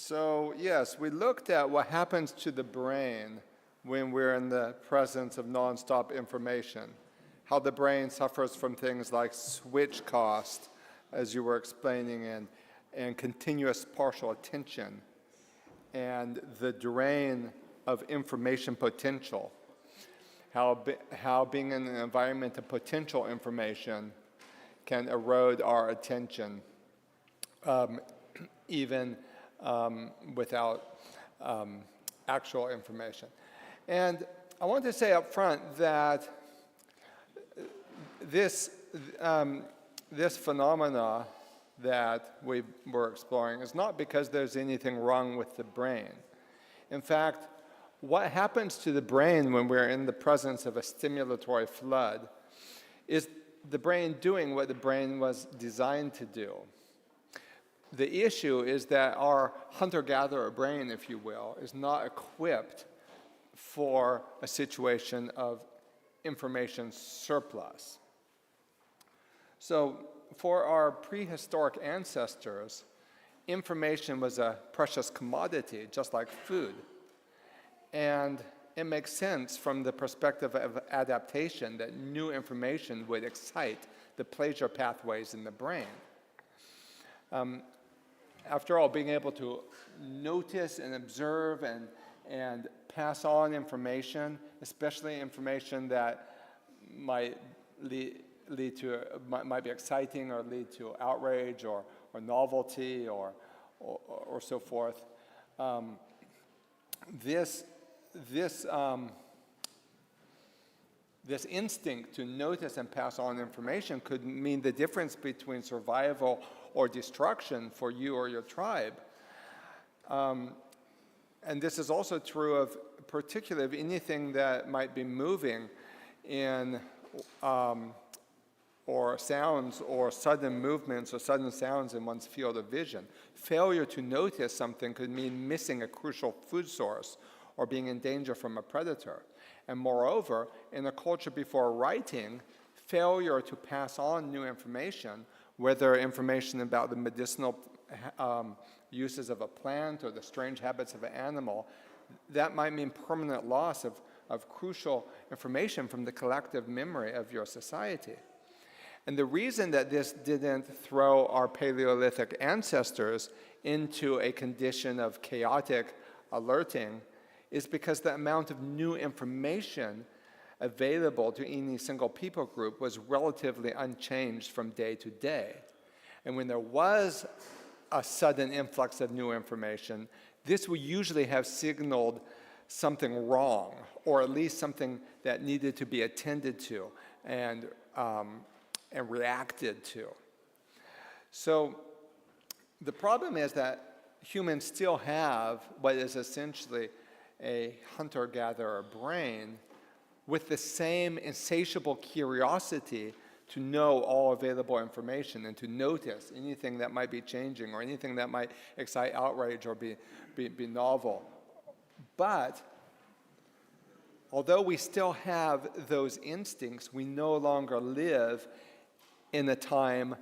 So yes, we looked at what happens to the brain when we're in the presence of nonstop information, how the brain suffers from things like switch cost, as you were explaining, and continuous partial attention, and the drain of information potential, how being in an environment of potential information can erode our attention, even without actual information. And I want to say up front that this phenomena that we were exploring is not because there's anything wrong with the brain. In fact, what happens to the brain when we're in the presence of a stimulatory flood is the brain doing what the brain was designed to do. The issue is that our hunter-gatherer brain, if you will, is not equipped for a situation of information surplus. So for our prehistoric ancestors, information was a precious commodity, just like food. And it makes sense from the perspective of adaptation that new information would excite the pleasure pathways in the brain. After all, being able to notice and observe and pass on information, especially information that might lead to, might be exciting or lead to outrage or novelty or so forth. This instinct to notice and pass on information could mean the difference between survival or destruction for you or your tribe. And this is also true of particularly of anything that might be moving in or sounds or sudden movements or sudden sounds in one's field of vision. Failure to notice something could mean missing a crucial food source or being in danger from a predator. And moreover, in a culture before writing, failure to pass on new information, whether information about the medicinal uses of a plant or the strange habits of an animal, that might mean permanent loss of crucial information from the collective memory of your society. And the reason that this didn't throw our Paleolithic ancestors into a condition of chaotic alerting is because the amount of new information available to any single people group was relatively unchanged from day to day. And when there was a sudden influx of new information, this would usually have signaled something wrong, or at least something that needed to be attended to and reacted to. So the problem is that humans still have what is essentially a hunter-gatherer brain with the same insatiable curiosity to know all available information and to notice anything that might be changing or anything that might excite outrage or be novel. But although we still have those instincts, we no longer live in a time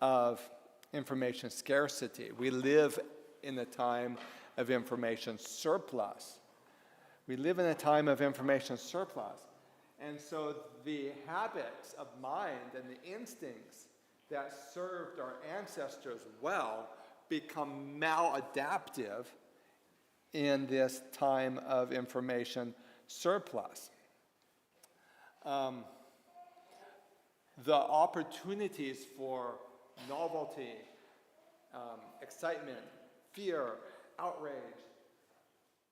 of information scarcity. We live in a time of information surplus. We live in a time of information surplus. And so the habits of mind and the instincts that served our ancestors well become maladaptive in this time of information surplus. The opportunities for novelty, excitement, fear, outrage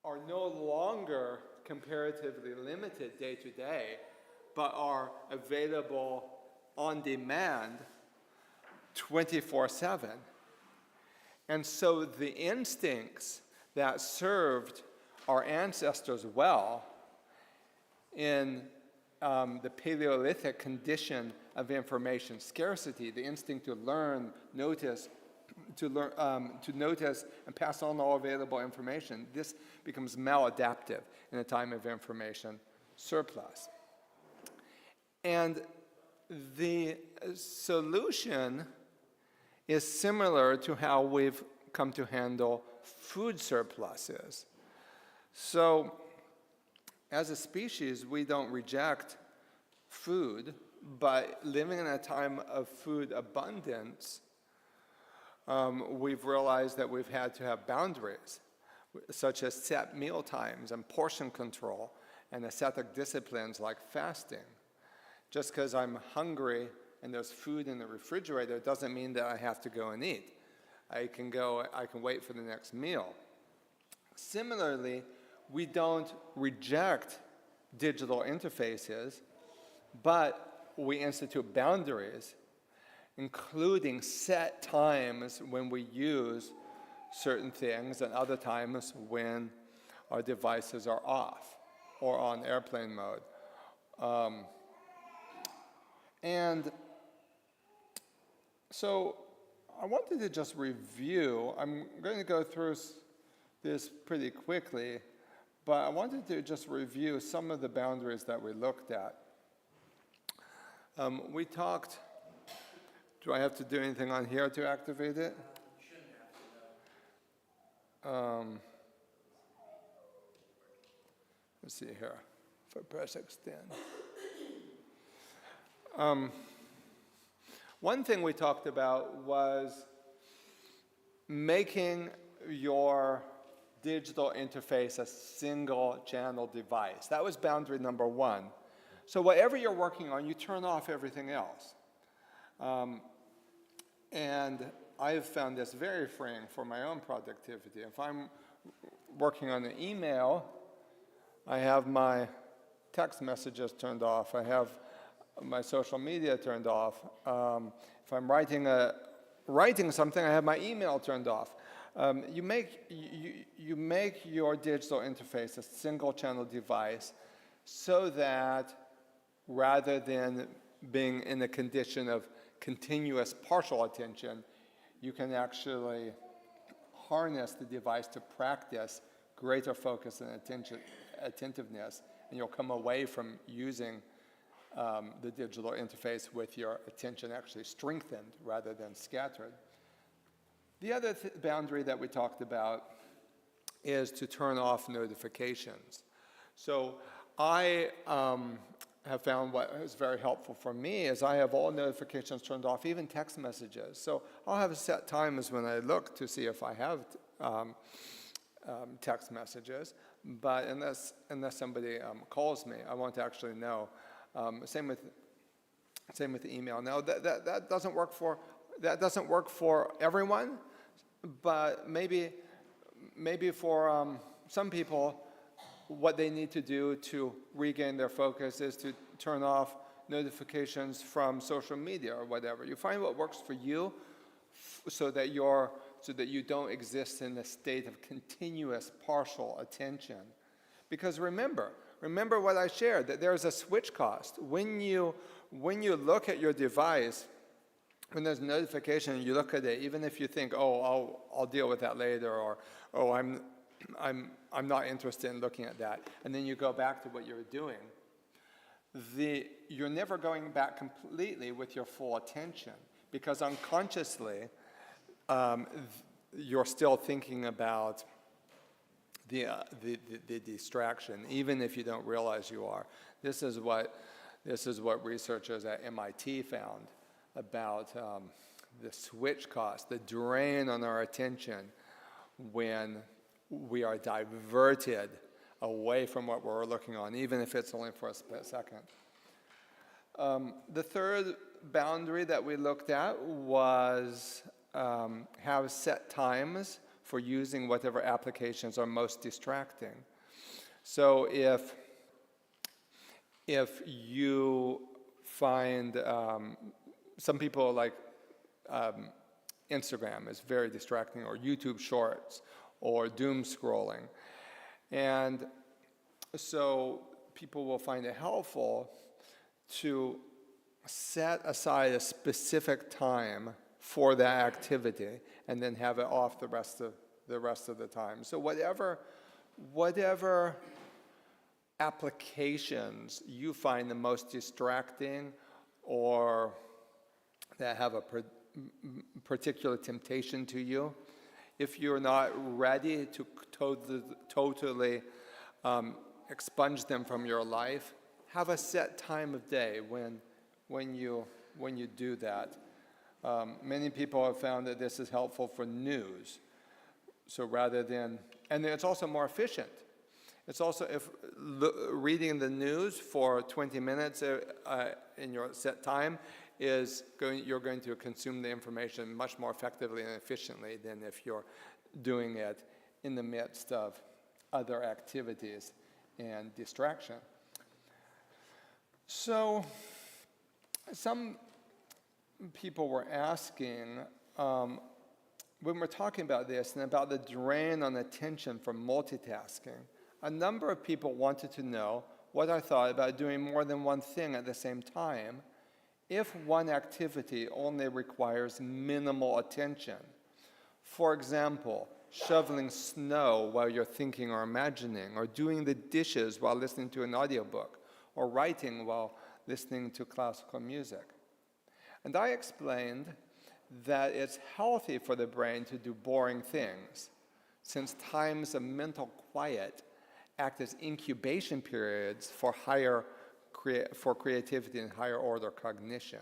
are no longer comparatively limited day to day, but are available on demand 24/7. And so the instincts that served our ancestors well in the Paleolithic condition of information scarcity, the instinct to learn, notice, to notice and pass on all available information, this becomes maladaptive in a time of information surplus. And the solution is similar to how we've come to handle food surplus is. So as a species, we don't reject food, but living in a time of food abundance, we've realized that we've had to have boundaries, such as set meal times and portion control and ascetic disciplines like fasting. Just because I'm hungry and there's food in the refrigerator doesn't mean that I have to go and eat. I can wait for the next meal. Similarly, we don't reject digital interfaces, but we institute boundaries, including set times when we use certain things and other times when our devices are off or on airplane mode. And so I wanted to just review. I'm going to go through this pretty quickly, but I wanted to just review some of the boundaries that we looked at. We talked, do I have to do anything on here to activate it? You shouldn't have to, no. Let's see here, if I press extend. One thing we talked about was making your digital interface a single channel device. That was boundary number one. So whatever you're working on, you turn off everything else. And I've found this very freeing for my own productivity. If I'm working on an email, I have my text messages turned off. I have my social media turned off. If I'm writing something, I have my email turned off. You make your digital interface a single channel device so that rather than being in a condition of continuous partial attention, you can actually harness the device to practice greater focus and attentiveness, and you'll come away from using the digital interface with your attention actually strengthened rather than scattered. The other boundary that we talked about is to turn off notifications. So I have found what is very helpful for me is I have all notifications turned off, even text messages. So I'll have set times when I look to see if I have text messages, but unless somebody calls me, I won't actually know. Same with email. Now that doesn't work for everyone, but maybe for some people, what they need to do to regain their focus is to turn off notifications from social media or whatever. You find what works for you so that you don't exist in a state of continuous partial attention. Because remember what I shared, that there's a switch cost. When you look at your device, when there's a notification and you look at it, even if you think, oh, I'll deal with that later, or oh, I'm not interested in looking at that, and then you go back to what you were doing, you're never going back completely with your full attention, because unconsciously you're still thinking about the distraction, even if you don't realize you are. This is what researchers at MIT found about the switch cost, the drain on our attention when we are diverted away from what we're looking on, even if it's only for a split second. The third boundary that we looked at was have set times for using whatever applications are most distracting. So if you find some people like Instagram is very distracting, or YouTube Shorts, or doom scrolling. And so people will find it helpful to set aside a specific time for that activity and then have it off the rest of the time. So whatever applications you find the most distracting or that have a particular temptation to you, If you're not ready to totally expunge them from your life, have a set time of day when you do that. Many people have found that this is helpful for news. So rather than, and it's also more efficient. It's also, if reading the news for 20 minutes in your set time you're going to consume the information much more effectively and efficiently than if you're doing it in the midst of other activities and distraction. So some people were asking, when we're talking about this and about the drain on attention from multitasking, a number of people wanted to know what I thought about doing more than one thing at the same time if one activity only requires minimal attention. For example, shoveling snow while you're thinking or imagining, or doing the dishes while listening to an audiobook, or writing while listening to classical music. And I explained that it's healthy for the brain to do boring things, since times of mental quiet act as incubation periods for creativity and higher order cognition.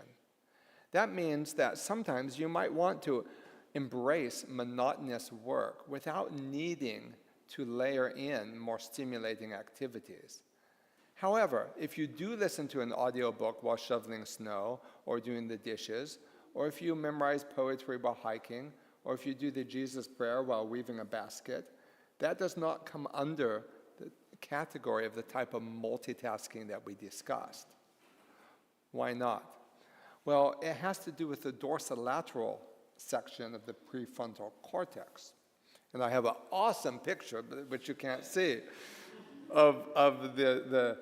That means that sometimes you might want to embrace monotonous work without needing to layer in more stimulating activities. However, if you do listen to an audiobook while shoveling snow or doing the dishes, or if you memorize poetry while hiking, or if you do the Jesus prayer while weaving a basket, that does not come under the category of the type of multitasking that we discussed. Why not? Well, it has to do with the dorsolateral section of the prefrontal cortex. And I have an awesome picture, which you can't see, of the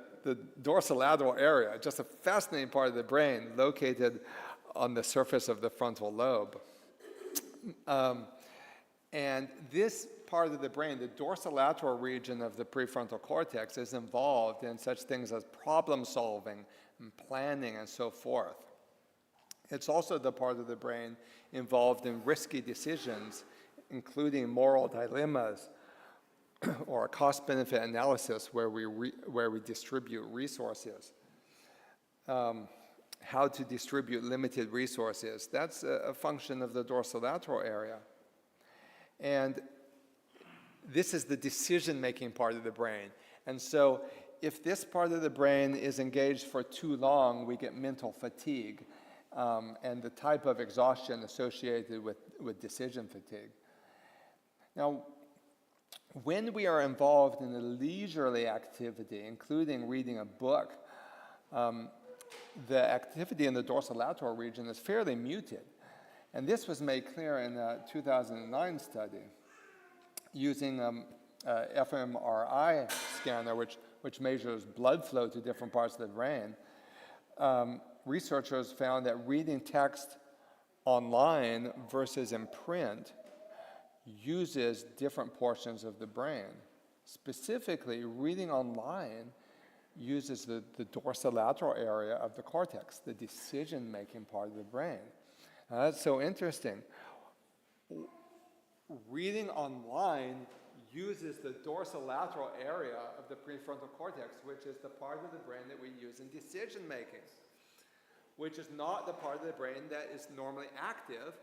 dorsolateral area, just a fascinating part of the brain located on the surface of the frontal lobe. And this part of the brain, the dorsolateral region of the prefrontal cortex, is involved in such things as problem solving and planning and so forth. It's also the part of the brain involved in risky decisions, including moral dilemmas or a cost-benefit analysis where we distribute resources. How to distribute limited resources. That's a function of the dorsolateral area. And this is the decision-making part of the brain. And so if this part of the brain is engaged for too long, we get mental fatigue and the type of exhaustion associated with decision fatigue. Now, when we are involved in a leisurely activity, including reading a book, the activity in the dorsolateral region is fairly muted. And this was made clear in a 2009 study using a fMRI scanner, which measures blood flow to different parts of the brain. Researchers found that reading text online versus in print uses different portions of the brain. Specifically, reading online uses the dorsolateral area of the cortex, the decision-making part of the brain. Now, that's so interesting. Reading online uses the dorsolateral area of the prefrontal cortex, which is the part of the brain that we use in decision-making, which is not the part of the brain that is normally active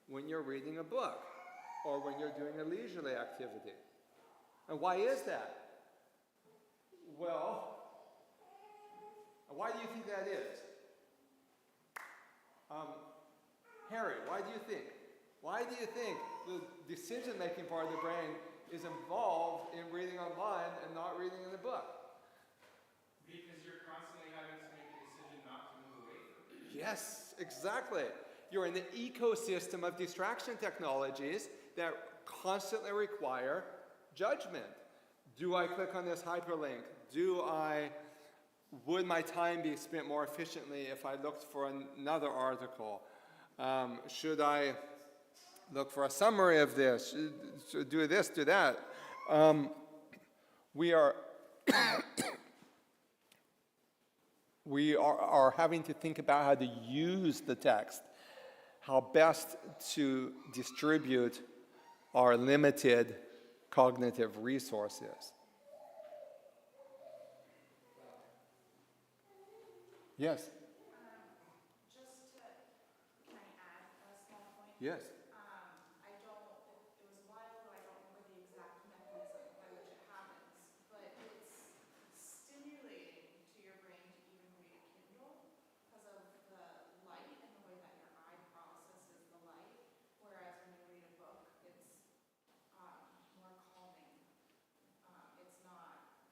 when you're reading a book or when you're doing a leisurely activity. And why is that? Well, why do you think that is? Harry, why do you think? Why do you think the decision-making part of the brain is involved in reading online and not reading in a book? Because you're constantly having to make a decision not to move away from it. Yes, exactly. You're in the ecosystem of distraction technologies that constantly require judgment. Do I click on this hyperlink? Would my time be spent more efficiently if I looked for another article? Should I look for a summary of this? Do this, do that? We are having to think about how to use the text, how best to distribute our limited cognitive resources. Yes. Just to, can I add a small point? Yes. I don't, it was a while ago, I don't remember the exact mechanism by which it happens, but it's stimulating to your brain to even read a Kindle because of the light and the way that your eye processes the light, whereas when you read a book, it's more calming. It's not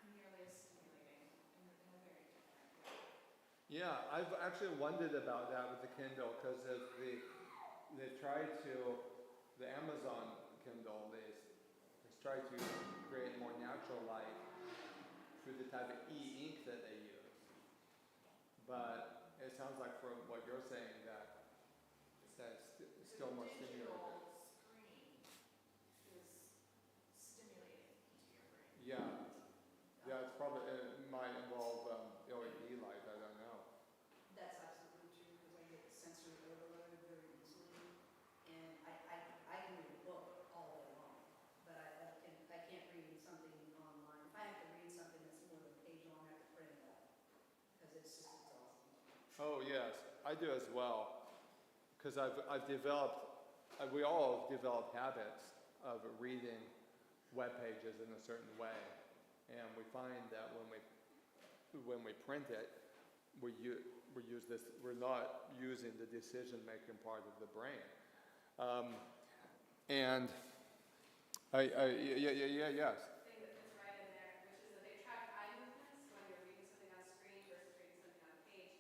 nearly as stimulating in a very different way. Yeah, I've actually wondered about that with the Kindle because they tried to, the Amazon Kindle, they tried to create more natural light through the type of e-ink that they use. But it sounds like from what you're saying that it's still more stimulating. Digital screen is stimulating to your brain. Yeah, yeah, it's probably, it might involve LED light, I don't know. That's absolutely true, because I get sensory overload very easily, and I can read a book all day long, but I can't read something online. If I have to read something that's more than a page long, I have to print it out, because it's just exhausting. Oh yes, I do as well, because I've developed, we all have developed habits of reading web pages in a certain way, and we find that when we print it, we're not using the decision-making part of the brain, and yes. Thing that fits right in there, which is that they track eye movements when you're reading something on screen versus reading something on a page.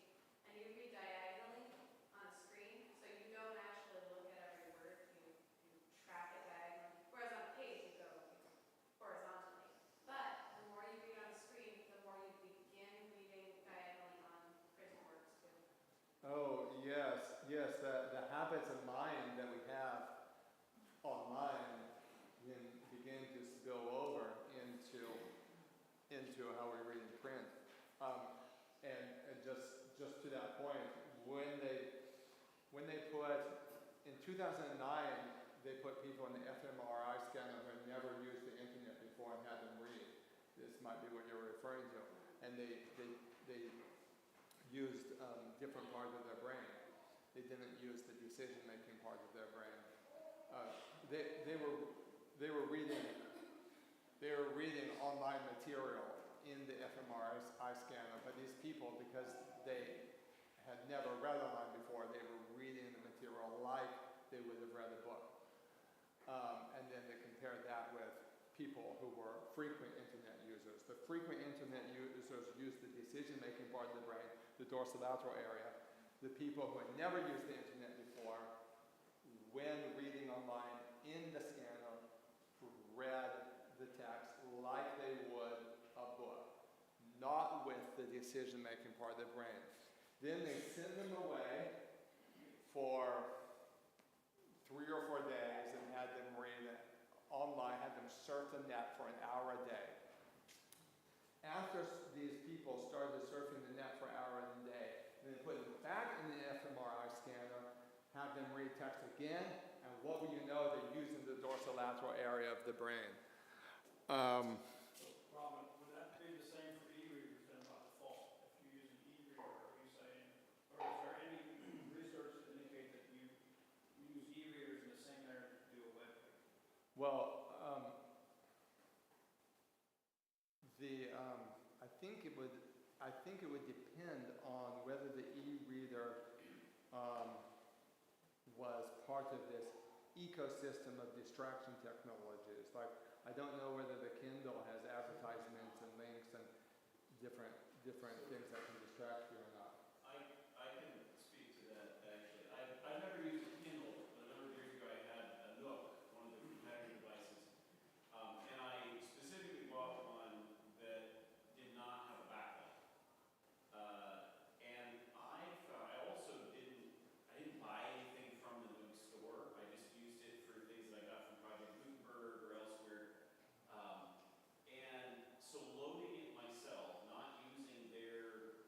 And you read diagonally on a screen, so you don't actually look at every word, you track it diagonally. Whereas on a page, you go horizontally. But the more you read on a screen, the more you begin reading diagonally on printed works too. Oh yes, the habits of mind that we have online then begin to spill over into how we read in print. And just to that point, when they put, in 2009, they put people in the fMRI scanner who had never used the internet before and had them read. This might be what you're referring to. And they used different parts of their brain. They didn't use the decision-making part of their brain. They were reading online material in the fMRI scanner, but these people, because they had never read online before, they were reading the material like they would have read a book. And then they compared that with people who were frequent internet users. The frequent internet users used the decision-making part of the brain, the dorsolateral area. The people who had never used the internet before, when reading online in the scanner, read the text like they would a book, not with the decision-making part of the brain. Then they send them away for 3 or 4 days and had them read it online, had them surf the net for an hour a day. After these people started surfing the net for an hour a day, then they put them back in the fMRI scanner, have them read text again, and what will you know, they're using the dorsolateral area of the brain. Robin, would that be the same for e-readers then by default? If you use an e-reader, are you saying, or is there any research to indicate that you use e-readers in the same manner that you do a web page? Well, I think it would depend on whether the e-reader was part of this ecosystem of distraction technologies. Like, I don't know whether the Kindle has advertisements and links and different things that can distract you or not. I can speak to that actually. I've never used a Kindle, but a number of years ago I had a Nook, one of the competitor devices, and I specifically bought one that did not have a backlight. And I also didn't buy anything from the Nook store. I just used it for things that I got from Project Gutenberg or elsewhere. And so loading it myself, not using their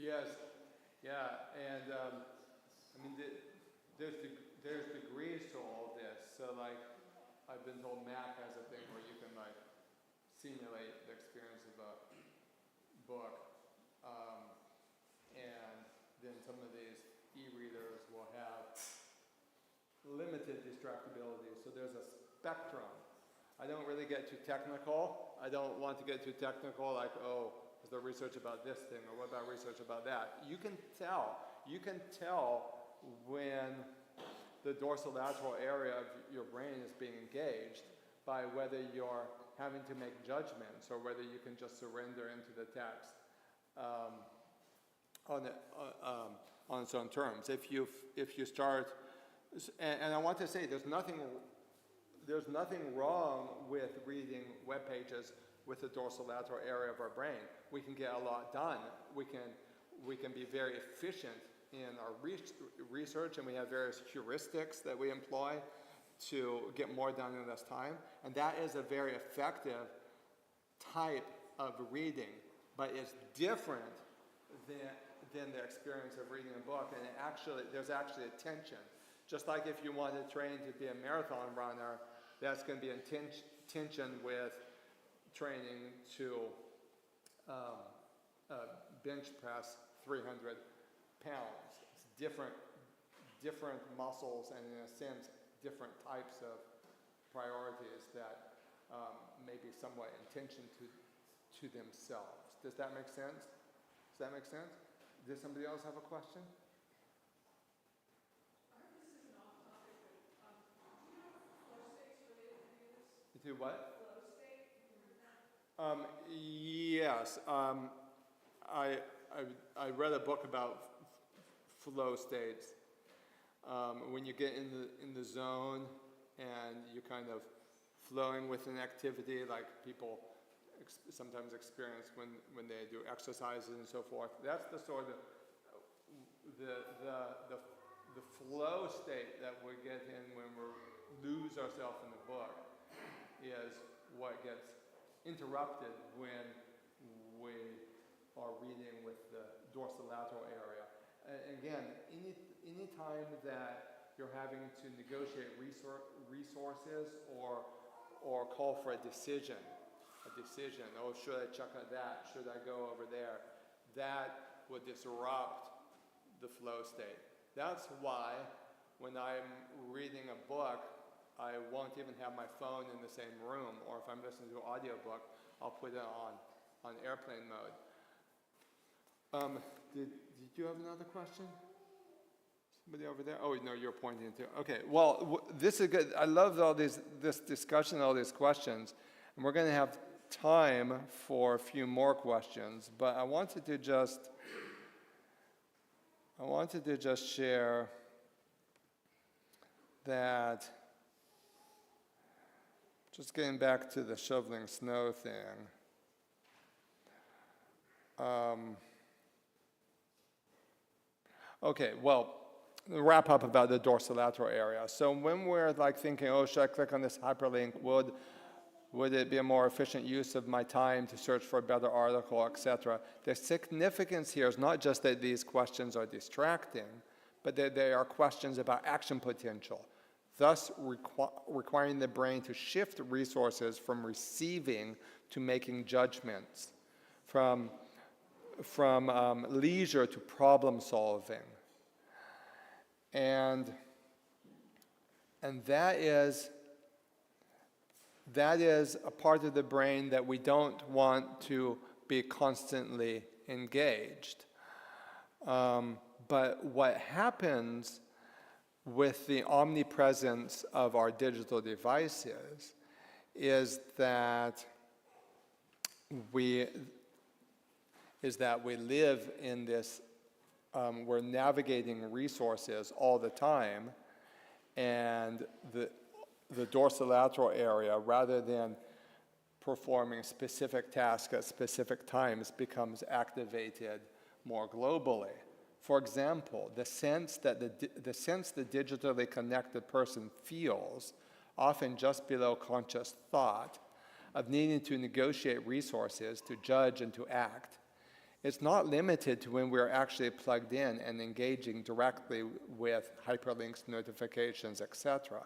Yes, yeah, and I mean, there's degrees to all this. So like, I've been told Mac has a thing where you can like simulate the experience of a book, and then some of these e-readers will have limited distractibility. So there's a spectrum. I don't really get too technical. I don't want to get too technical, like, oh, is there research about this thing, or what about research about that? You can tell when the dorsolateral area of your brain is being engaged by whether you're having to make judgments or whether you can just surrender into the text on its own terms. If you start, and I want to say there's nothing wrong with reading web pages with the dorsolateral area of our brain. We can get a lot done. We can be very efficient in our research, and we have various heuristics that we employ to get more done in less time. And that is a very effective type of reading, but it's different than the experience of reading a book. And there's actually a tension. Just like if you want to train to be a marathon runner, that's going to be in tension with training to bench press 300 pounds. It's different muscles, and in a sense, different types of priorities that may be somewhat in tension to themselves. Does that make sense? Does that make sense? Does somebody else have a question? To what? Yes. I read a book about flow states. When you get in the zone and you're kind of flowing with an activity, like people sometimes experience when they do exercises and so forth. That's the sort of the flow state that we get in when we lose ourselves in the book is what gets interrupted when we are reading with the dorsolateral area. Again, any time that you're having to negotiate resources or call for a decision, oh, should I check on that? Should I go over there? That would disrupt the flow state. That's why when I'm reading a book, I won't even have my phone in the same room, or if I'm listening to an audiobook, I'll put it on airplane mode. Did you have another question? Somebody over there? Oh, no, you're pointing to. Okay, well, this is good. I love this discussion, all these questions, and we're going to have time for a few more questions, but I wanted to just share that. Just getting back to the shoveling snow thing. Okay, well, wrap up about the dorsolateral area. So when we're like thinking, oh, should I click on this hyperlink? Would it be a more efficient use of my time to search for a better article, etc.? The significance here is not just that these questions are distracting, but that they are questions about action potential, thus requiring the brain to shift resources from receiving to making judgments, from leisure to problem solving. And that is a part of the brain that we don't want to be constantly engaged. But what happens with the omnipresence of our digital devices is that we live in this, we're navigating resources all the time, and the dorsolateral area, rather than performing specific tasks at specific times, becomes activated more globally. For example, the sense the digitally connected person feels, often just below conscious thought, of needing to negotiate resources, to judge and to act, It's not limited to when we're actually plugged in and engaging directly with hyperlinks, notifications, etc.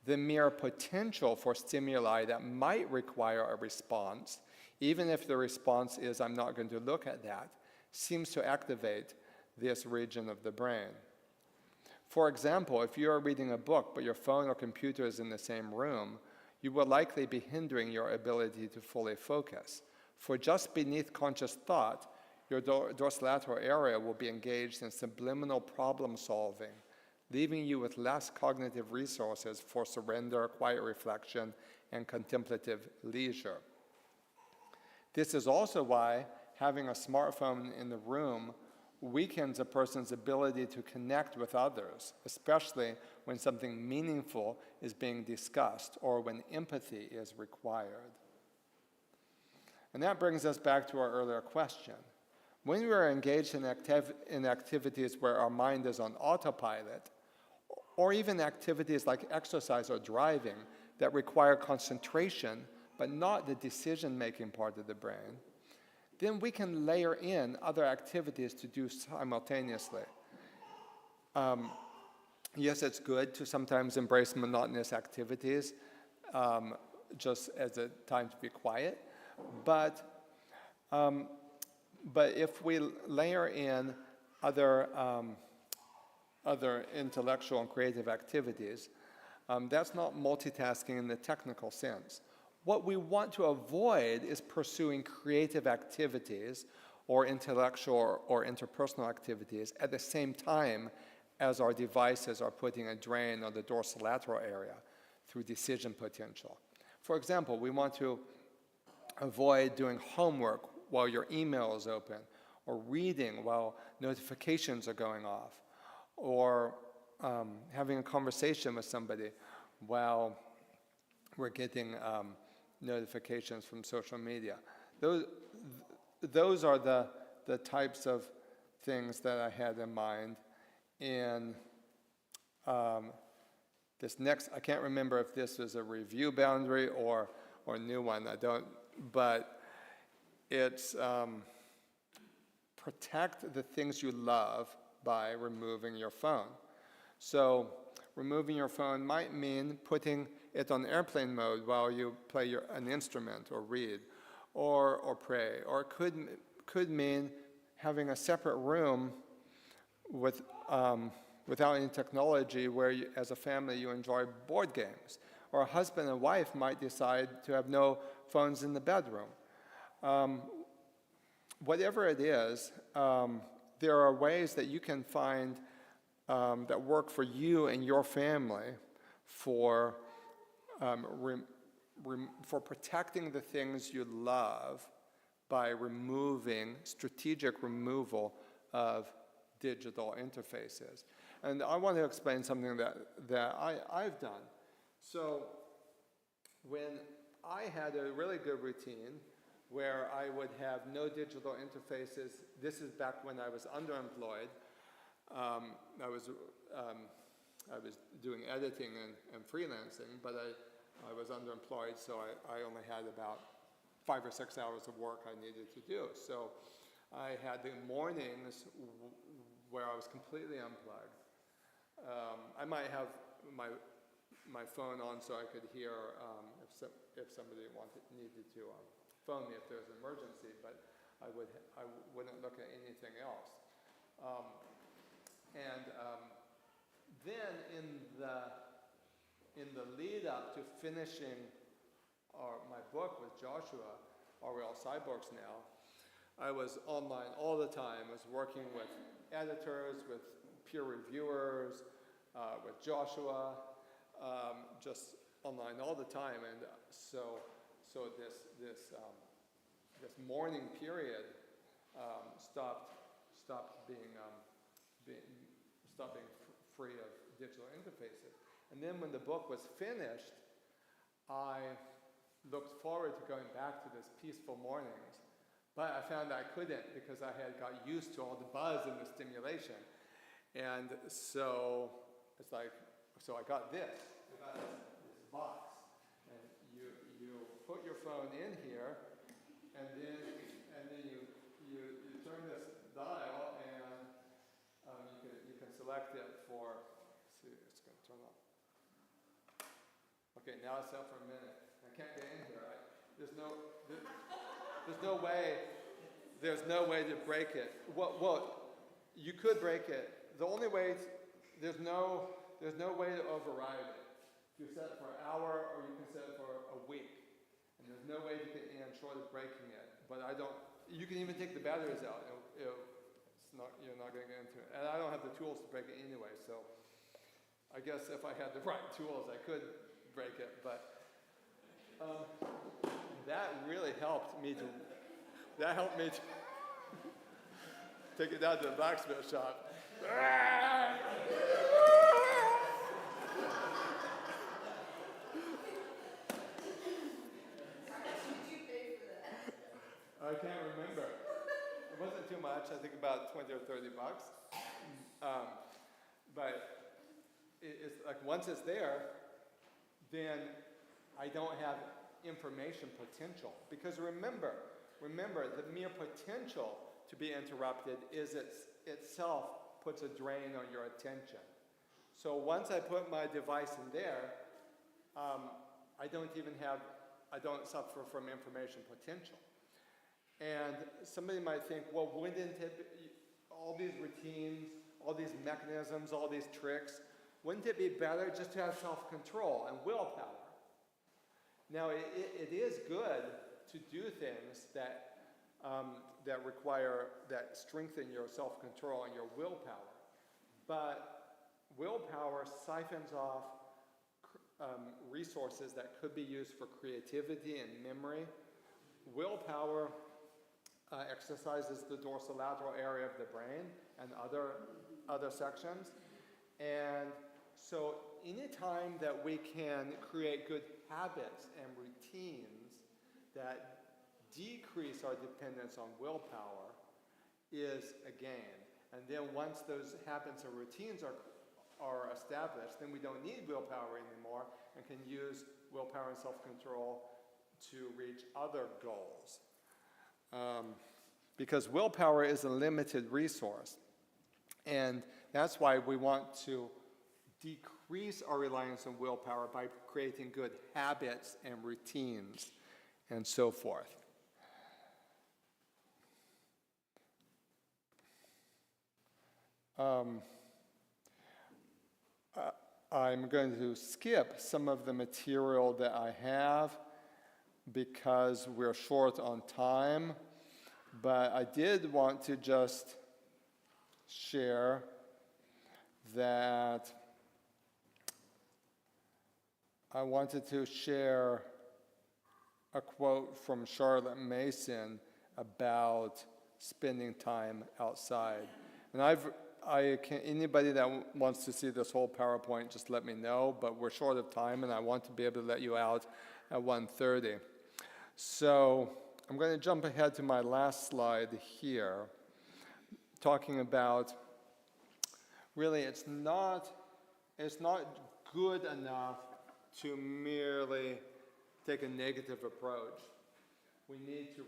The mere potential for stimuli that might require a response, even if the response is I'm not going to look at that, seems to activate this region of the brain. For example, if you're reading a book but your phone or computer is in the same room, you will likely be hindering your ability to fully focus. For just beneath conscious thought, your dorsolateral area will be engaged in subliminal problem solving, leaving you with less cognitive resources for surrender, quiet reflection, and contemplative leisure. This is also why having a smartphone in the room weakens a person's ability to connect with others, especially when something meaningful is being discussed or when empathy is required. And that brings us back to our earlier question. When we are engaged in activities where our mind is on autopilot, or even activities like exercise or driving that require concentration, but not the decision-making part of the brain, then we can layer in other activities to do simultaneously. Yes, it's good to sometimes embrace monotonous activities just as a time to be quiet, but if we layer in other intellectual and creative activities, that's not multitasking in the technical sense. What we want to avoid is pursuing creative activities or intellectual or interpersonal activities at the same time as our devices are putting a drain on the dorsolateral area through decision potential. For example, we want to avoid doing homework while your email is open, or reading while notifications are going off, or having a conversation with somebody while we're getting notifications from social media. Those are the types of things that I had in mind. In this next, I can't remember if this is a review boundary or a new one, but it's protect the things you love by removing your phone. So removing your phone might mean putting it on airplane mode while you play an instrument or read or pray, or it could mean having a separate room without any technology where you, as a family you enjoy board games, or a husband and wife might decide to have no phones in the bedroom. Whatever it is, there are ways that you can find that work for you and your family for protecting the things you love by removing, strategic removal of digital interfaces. And I want to explain something that I've done. So when I had a really good routine where I would have no digital interfaces, this is back when I was underemployed. I was doing editing and freelancing, but I was underemployed, so I only had about 5 or 6 hours of work I needed to do. So I had the mornings where I was completely unplugged. I might have my phone on so I could hear if somebody needed to phone me if there was an emergency, but I wouldn't look at anything else. Then in the lead up to finishing my book with Joshua, Are We All Cyborgs Now? I was online all the time. I was working with editors, with peer reviewers, with Joshua, just online all the time. And so this mourning period stopped being free of digital interfaces. And then when the book was finished, I looked forward to going back to this peaceful mornings, but I found I couldn't because I had got used to all the buzz and the stimulation. And so it's like, so I got this box, and you put your phone in here, and then you turn dial, and you can select it for. Let's see, it's going to turn on. Okay, now it's up for a minute. I can't get in here. There's no way to break it. Well, you could break it. The only way there's no way to override it. You set it for an hour, or you can set it for a week, and there's no way to get in short of breaking it. But I don't. You can even take the batteries out. You're not going to get into it. And I don't have the tools to break it anyway. So I guess if I had the right tools, I could break it. But that really helped me to. That helped me to take it down to the blacksmith shop. I can't remember. It wasn't too much. I think about 20 or 30 bucks. But it's like once it's there, then I don't have information potential. Because remember, the mere potential to be interrupted is itself puts a drain on your attention. So once I put my device in there, I don't suffer from information potential. And somebody might think, well, wouldn't it all these routines, all these mechanisms, all these tricks, wouldn't it be better just to have self-control and willpower? Now, it is good to do things that strengthen your self-control and your willpower. But willpower siphons off resources that could be used for creativity and memory. Willpower exercises the dorsolateral area of the brain and other sections. And so anytime that we can create good habits and routines that decrease our dependence on willpower is a gain. And then once those habits and routines are established, then we don't need willpower anymore and can use willpower and self-control to reach other goals. Because willpower is a limited resource. And that's why we want to decrease our reliance on willpower by creating good habits and routines and so forth. I'm going to skip some of the material that I have because we're short on time, but I did want to just share that I wanted to share a quote from Charlotte Mason about spending time outside. And anybody that wants to see this whole PowerPoint, just let me know, but we're short of time and I want to be able to let you out at 1:30. So I'm going to jump ahead to my last slide here, talking about really it's not good enough to merely take a negative approach. We need to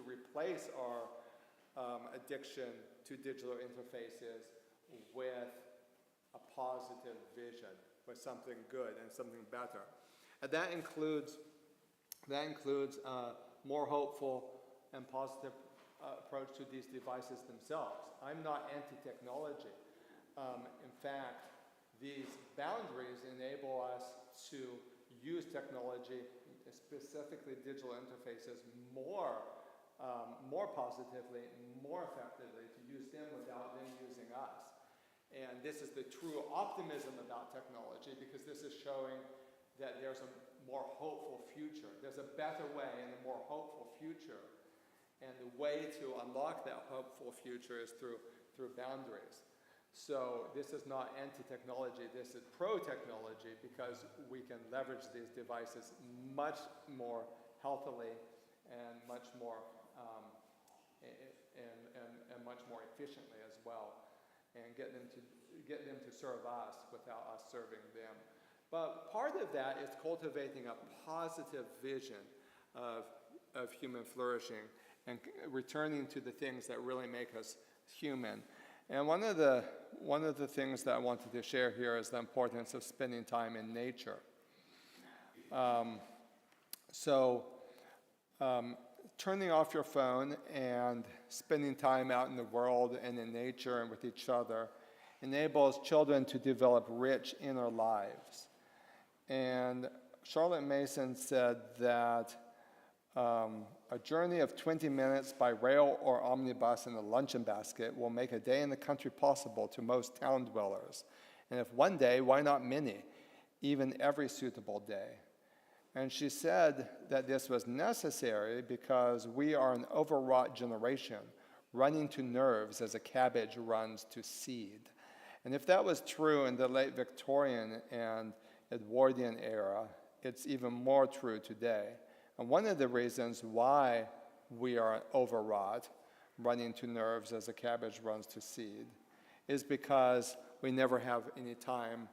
replace our addiction to digital interfaces with a positive vision, with something good and something better. And that includes a more hopeful and positive approach to these devices themselves. I'm not anti-technology. In fact, these boundaries enable us to use technology, specifically digital interfaces, more positively, more effectively, to use them without them using us. And this is the true optimism about technology, because this is showing that there's a more hopeful future. There's a better way and a more hopeful future. And the way to unlock that hopeful future is through boundaries. So this is not anti-technology, this is pro-technology, because we can leverage these devices much more healthily and much more and much more efficiently as well, and get them to serve us without us serving them. But part of that is cultivating a positive vision of human flourishing, and returning to the things that really make us human. And one of the things that I wanted to share here is the importance of spending time in nature. Turning off your phone and spending time out in the world and in nature and with each other enables children to develop rich inner lives. And Charlotte Mason said that a journey of 20 minutes by rail or omnibus in a luncheon basket will make a day in the country possible to most town dwellers. And if one day, why not many, even every suitable day? And she said that this was necessary because we are an overwrought generation, running to nerves as a cabbage runs to seed. And if that was true in the late Victorian and Edwardian era, it's even more true today. And one of the reasons why we are overwrought, running to nerves as a cabbage runs to seed, is because we never have any time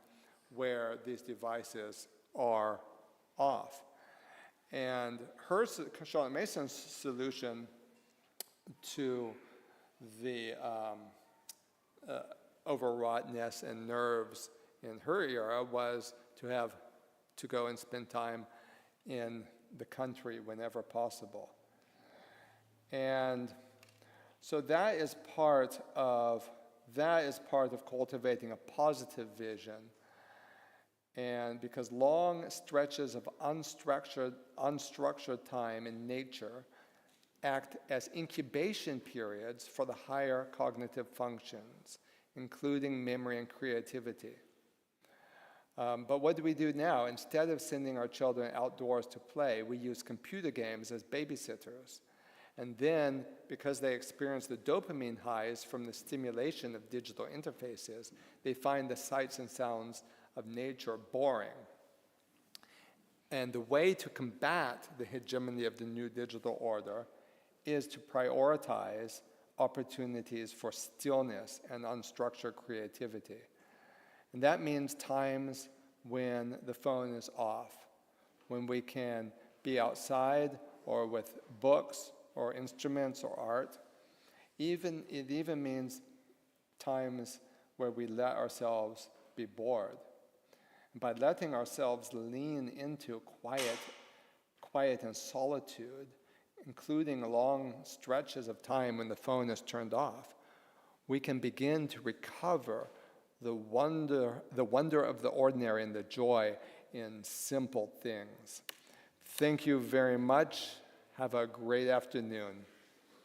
where these devices are off. And Charlotte Mason's solution to the overwrougtness and nerves in her era was to go and spend time in the country whenever possible. And so that is part of cultivating a positive vision. And because long stretches of unstructured time in nature act as incubation periods for the higher cognitive functions, including memory and creativity. But what do we do now? Instead of sending our children outdoors to play, we use computer games as babysitters. And then, because they experience the dopamine highs from the stimulation of digital interfaces, they find the sights and sounds of nature boring. And the way to combat the hegemony of the new digital order is to prioritize opportunities for stillness and unstructured creativity. And that means times when the phone is off, when we can be outside or with books or instruments or art. It even means times where we let ourselves be bored. And by letting ourselves lean into quiet and solitude, including long stretches of time when the phone is turned off, we can begin to recover the wonder of the ordinary and the joy in simple things. Thank you very much. Have a great afternoon.